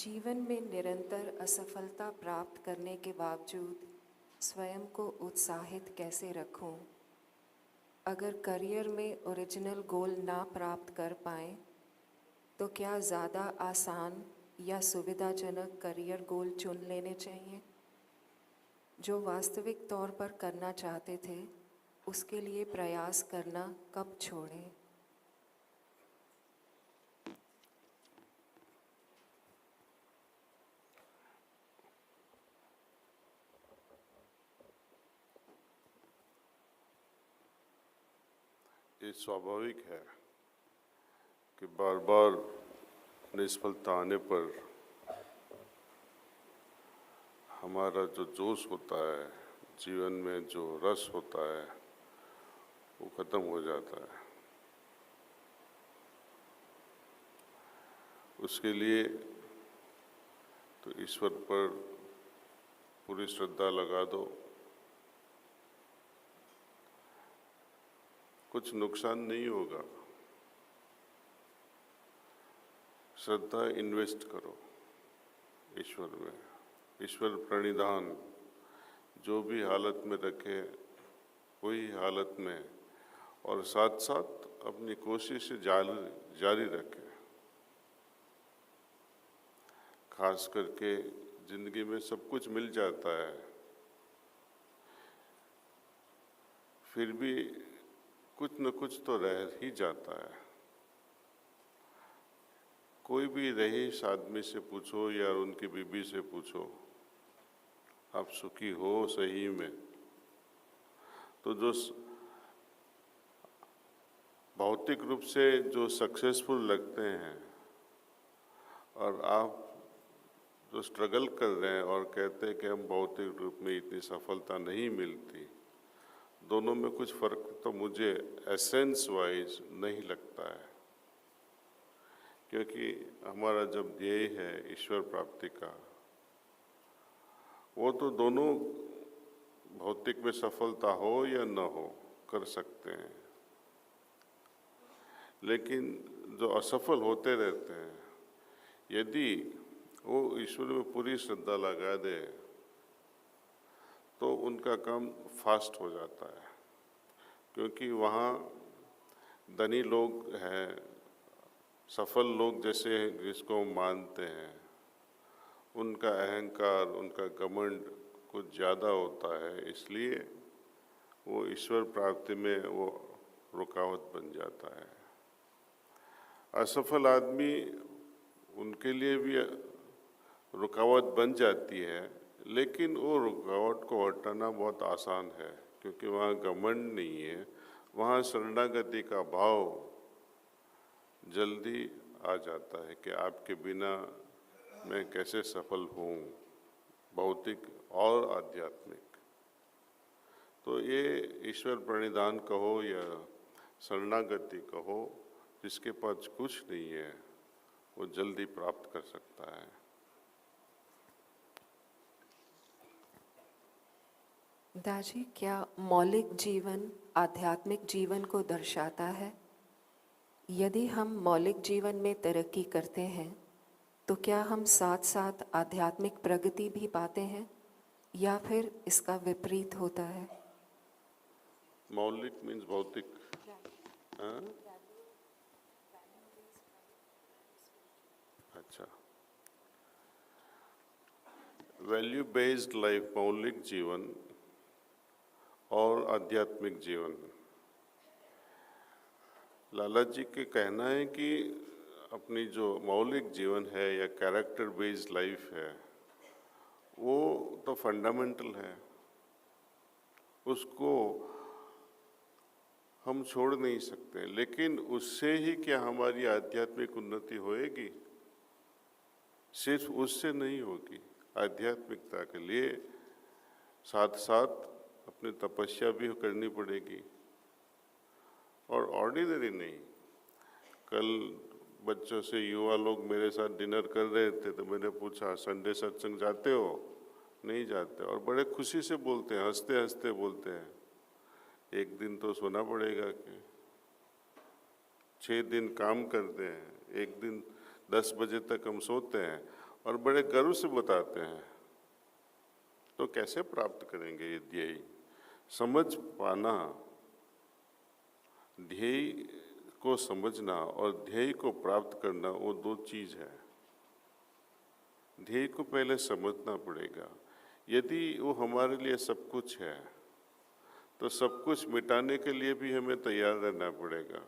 जीवन में निरंतर असफलता प्राप्त करने के बावजूद स्वयं को उत्साहित कैसे रखूं? अगर करियर में ओरिजिनल गोल ना प्राप्त कर पाएं, तो क्या ज़्यादा आसान या सुविधाजनक करियर गोल चुन लेने चाहिए? जो वास्तविक तौर पर करना चाहते थे, उसके लिए प्रयास करना कब छोड़ें? ये स्वाभाविक है कि बार बार निष्फलता आने पर हमारा जो जोश होता है, जीवन में जो रस होता है, वो खत्म हो जाता है। उसके लिए तो ईश्वर पर पूरी श्रद्धा लगा दो, कुछ नुकसान नहीं होगा। श्रद्धा इन्वेस्ट करो ईश्वर में, ईश्वर प्रणिधान जो भी हालत में रखे वही हालत में, और साथ साथ अपनी कोशिश जारी रखें। खास करके जिंदगी में सब कुछ मिल जाता है, फिर भी कुछ न कुछ तो रह ही जाता है। कोई भी रईस आदमी से पूछो या उनकी बीबी से पूछो, आप सुखी हो सही में? तो जो भौतिक रूप से जो सक्सेसफुल लगते हैं और आप जो स्ट्रगल कर रहे हैं और कहते हैं कि हम भौतिक रूप में इतनी सफलता नहीं मिलती, दोनों में कुछ फर्क तो मुझे एसेंस वाइज नहीं लगता है। क्योंकि हमारा जब ध्येय है ईश्वर प्राप्ति का, वो तो दोनों भौतिक में सफलता हो या न हो कर सकते हैं, लेकिन जो असफल होते रहते हैं, यदि वो ईश्वर में पूरी श्रद्धा लगा दे तो उनका काम फास्ट हो जाता है। क्योंकि वहाँ धनी लोग हैं, सफल लोग जैसे जिसको मानते हैं, उनका अहंकार, उनका घमंड कुछ ज़्यादा होता है, इसलिए वो ईश्वर प्राप्ति में वो रुकावट बन जाता है। असफल आदमी, उनके लिए भी रुकावट बन जाती है, लेकिन वो रुकावट को हटाना बहुत आसान है, क्योंकि वहाँ घमंड नहीं है, वहाँ शरणागति का भाव जल्दी आ जाता है कि आपके बिना मैं कैसे सफल हूँ, भौतिक और आध्यात्मिक। तो ये ईश्वर प्रणिधान कहो या शरणागति कहो, जिसके पास कुछ नहीं है वो जल्दी प्राप्त कर सकता है। दाजी, क्या मौलिक जीवन आध्यात्मिक जीवन को दर्शाता है? यदि हम मौलिक जीवन में तरक्की करते हैं, तो क्या हम साथ साथ आध्यात्मिक प्रगति भी पाते हैं या फिर इसका विपरीत होता है? मौलिक मीन्स भौतिक। हाँ? अच्छा, वैल्यू बेस्ड लाइफ, मौलिक जीवन और आध्यात्मिक जीवन। लाला जी के कहना है कि अपनी जो मौलिक जीवन है या कैरेक्टर बेस्ड लाइफ है, वो तो फंडामेंटल है, उसको हम छोड़ नहीं सकते। लेकिन उससे ही क्या हमारी आध्यात्मिक उन्नति होएगी? सिर्फ उससे नहीं होगी। आध्यात्मिकता के लिए साथ साथ अपनी तपस्या भी करनी पड़ेगी, और ऑर्डिनरी नहीं। कल बच्चों से युवा लोग मेरे साथ डिनर कर रहे थे, तो मैंने पूछा संडे सत्संग जाते हो? नहीं जाते, और बड़े खुशी से बोलते हैं, हंसते हंसते बोलते हैं। एक दिन तो सोना पड़ेगा कि 6 दिन काम करते हैं, एक दिन 10 बजे तक हम सोते हैं, और बड़े गर्व से बताते हैं, तो कैसे प्राप्त करेंगे ये ध्येय? समझ पाना, ध्येय को समझना और ध्येय को प्राप्त करना, वो दो चीज है। ध्येय को पहले समझना पड़ेगा। यदि वो हमारे लिए सब कुछ है, तो सब कुछ मिटाने के लिए भी हमें तैयार रहना पड़ेगा।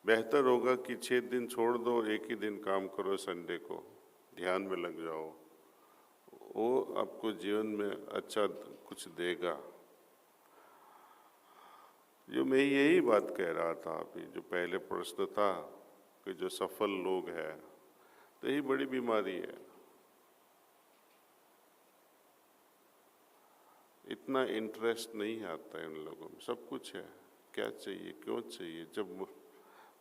बेहतर होगा कि 6 दिन छोड़ दो, एक ही दिन काम करो, संडे को ध्यान में लग जाओ, वो आपको जीवन में अच्छा कुछ देगा। जो मैं यही बात कह रहा था अभी, जो पहले प्रश्न था कि जो सफल लोग हैं, तो यही बड़ी बीमारी है। इतना इंटरेस्ट नहीं आता है इन लोगों में। सब कुछ है, क्या चाहिए, क्यों चाहिए, जब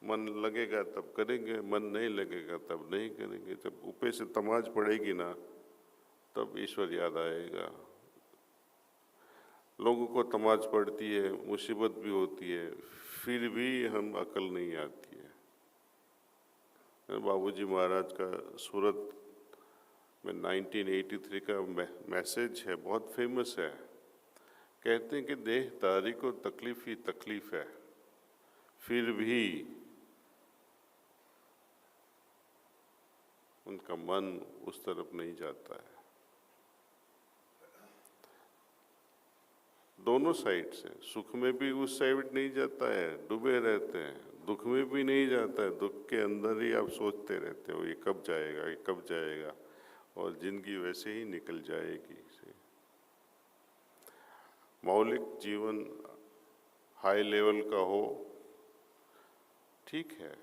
मन लगेगा तब करेंगे, मन नहीं लगेगा तब नहीं करेंगे। जब ऊपर से तमाच पड़ेगी ना, तब ईश्वर याद आएगा। लोगों को तमाच पड़ती है, मुसीबत भी होती है, फिर भी हम अकल नहीं आती है। बाबूजी महाराज का सूरत में 1983 का मैसेज है, बहुत फेमस है। कहते हैं कि देहधारी को तकलीफ ही तकलीफ है, फिर भी उनका मन उस तरफ नहीं जाता है। दोनों साइड से, सुख में भी उस साइड नहीं जाता है, डूबे रहते हैं, दुख में भी नहीं जाता है, दुख के अंदर ही आप सोचते रहते हो ये कब जाएगा, ये कब जाएगा, और जिंदगी वैसे ही निकल जाएगी। मौलिक जीवन हाई लेवल का हो, ठीक है,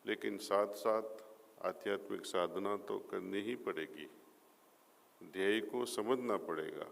लेकिन साथ साथ आध्यात्मिक साधना तो करनी ही पड़ेगी। ध्येय को समझना पड़ेगा।